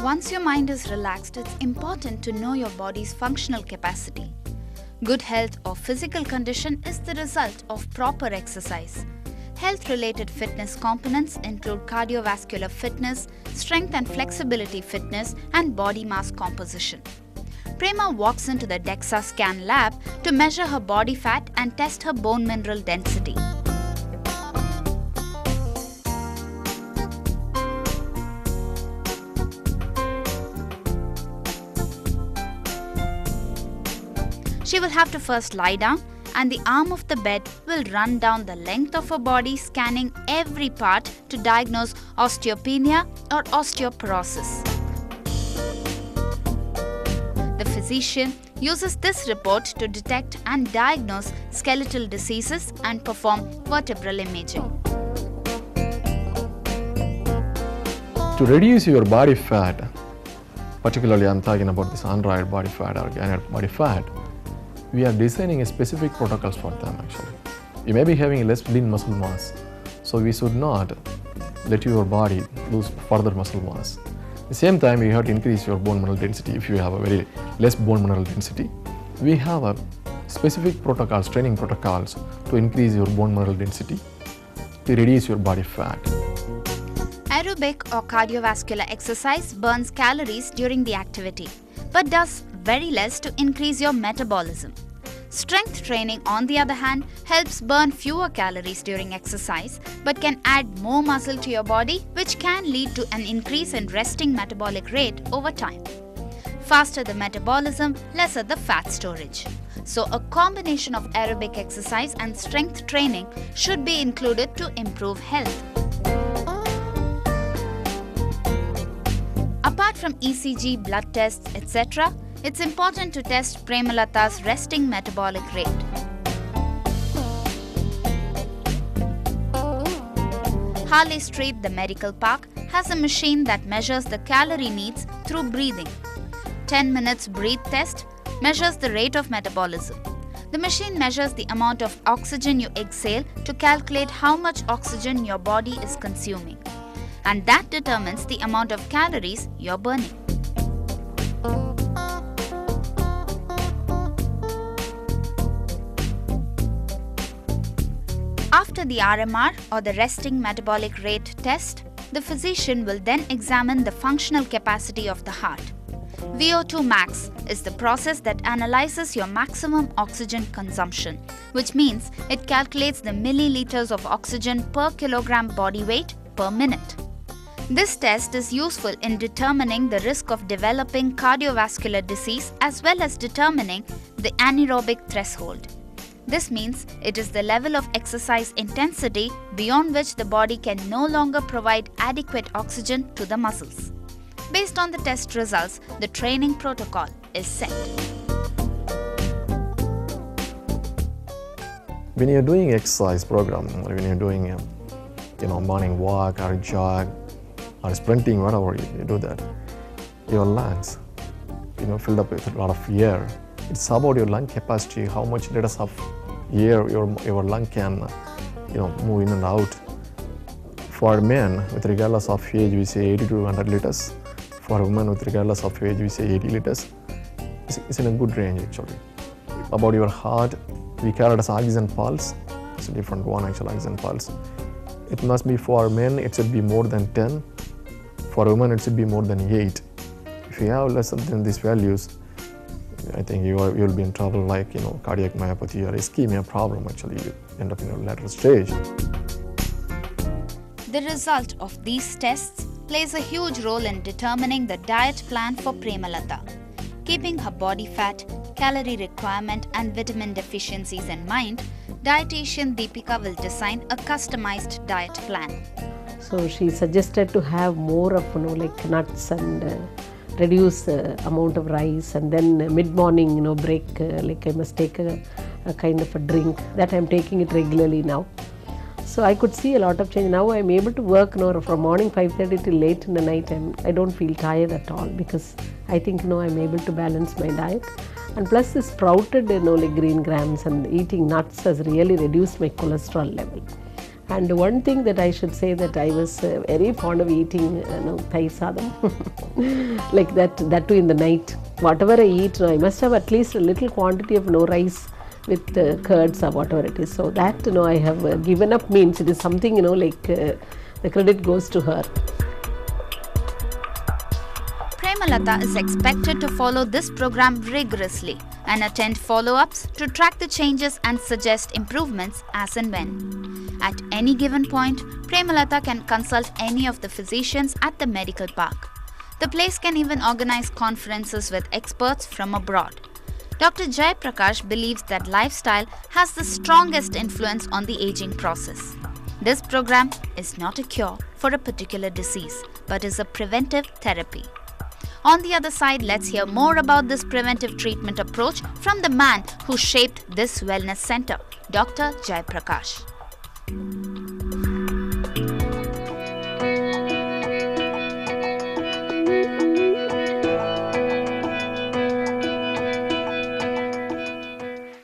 Once your mind is relaxed, it's important to know your body's functional capacity. Good health or physical condition is the result of proper exercise. Health-related fitness components include cardiovascular fitness, strength and flexibility fitness, and body mass composition. Prema walks into the DEXA scan lab to measure her body fat and test her bone mineral density. She will have to first lie down, and the arm of the bed will run down the length of her body, scanning every part to diagnose osteopenia or osteoporosis. The physician uses this report to detect and diagnose skeletal diseases and perform vertebral imaging. To reduce your body fat, particularly I'm talking about this unripe body fat or gained body fat, we are designing a specific protocols for them actually. You may be having less lean muscle mass, so we should not let your body lose further muscle mass. At the same time, you have to increase your bone mineral density if you have a very less bone mineral density. We have a specific protocols, training protocols to increase your bone mineral density to reduce your body fat. Aerobic or cardiovascular exercise burns calories during the activity, but does very less to increase your metabolism. Strength training, on the other hand, helps burn fewer calories during exercise but can add more muscle to your body, which can lead to an increase in resting metabolic rate over time. Faster the metabolism, lesser the fat storage. So a combination of aerobic exercise and strength training should be included to improve health. Apart from ECG, blood tests, etc., it's important to test Premalata's resting metabolic rate. Harley Street, the medical park, has a machine that measures the calorie needs through breathing. 10 minutes breathe test measures the rate of metabolism. The machine measures the amount of oxygen you exhale to calculate how much oxygen your body is consuming. And that determines the amount of calories you're burning. After the RMR or the resting metabolic rate test, the physician will then examine the functional capacity of the heart. VO2 max is the process that analyzes your maximum oxygen consumption, which means it calculates the milliliters of oxygen per kilogram body weight per minute. This test is useful in determining the risk of developing cardiovascular disease as well as determining the anaerobic threshold. This means it is the level of exercise intensity beyond which the body can no longer provide adequate oxygen to the muscles. Based on the test results, the training protocol is set. When you're doing exercise program, or when you're doing morning walk or jog or sprinting, whatever you do that, your lungs filled up with a lot of air. It's about your lung capacity, how much liters of air your lung can move in and out. For men, with regardless of age, we say 80 to 100 liters. For women, with regardless of age, we say 80 liters. It's in a good range actually. About your heart, we call it as oxygen pulse. It's a different one actually, oxygen pulse. It must be for men, it should be more than 10. For women, it should be more than 8. If you have less than these values, I think you'll be in trouble, like cardiac myopathy or ischemia problem. Actually, you end up in a later stage. The result of these tests plays a huge role in determining the diet plan for Premalata. Keeping her body fat, calorie requirement and vitamin deficiencies in mind, dietitian Deepika will design a customized diet plan. So she suggested to have more of like nuts and reduce amount of rice, and then mid-morning break, like I must take a kind of a drink. That I'm taking it regularly now. So I could see a lot of change. Now I'm able to work from morning 5:30 till late in the night. I don't feel tired at all because I think I'm able to balance my diet. And plus this sprouted like green grams and eating nuts has really reduced my cholesterol level. And one thing that I should say, that I was very fond of eating thai sadam, like that too in the night. Whatever I eat, I must have at least a little quantity of rice with curds or whatever it is. So that I have given up, means it is something like the credit goes to her. Premalata is expected to follow this program rigorously and attend follow-ups to track the changes and suggest improvements as and when. At any given point, Premalata can consult any of the physicians at the medical park. The place can even organize conferences with experts from abroad. Dr. Jai Prakash believes that lifestyle has the strongest influence on the aging process. This program is not a cure for a particular disease, but is a preventive therapy. On the other side, let's hear more about this preventive treatment approach from the man who shaped this wellness center, Dr. Jai Prakash.